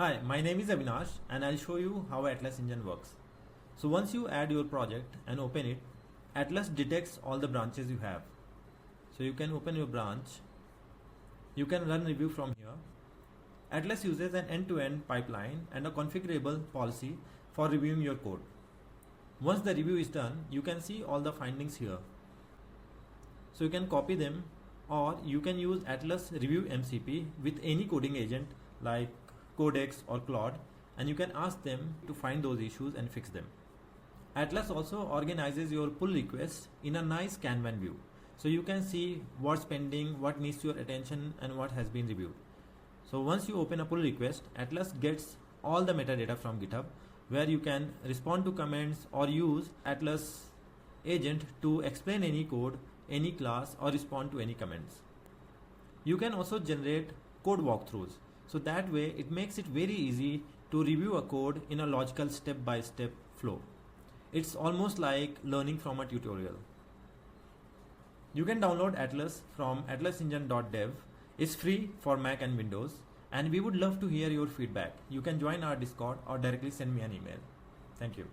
Hi, my name is Avinash and I'll show you how Atlas engine works. So once you add your project and open it, Atlas detects all the branches you have. So you can open your branch. You can run review from here. Atlas uses an end-to-end pipeline and a configurable policy for reviewing your code. Once the review is done, you can see all the findings here. So you can copy them, or you can use Atlas Review MCP with any coding agent like Codex or Claude, and you can ask them to find those issues and fix them. Atlas also organizes your pull requests in a nice Kanban view. So you can see what's pending, what needs your attention, and what has been reviewed. So once you open a pull request, Atlas gets all the metadata from GitHub, where you can respond to comments or use Atlas agent to explain any code, any class, or respond to any comments. You can also generate code walkthroughs. So that way it makes it very easy to review a code in a logical step-by-step flow. It's almost like learning from a tutorial. You can download Atlas from atlasengine.dev. It's free for Mac and Windows, and we would love to hear your feedback. You can join our Discord or directly send me an email. Thank you.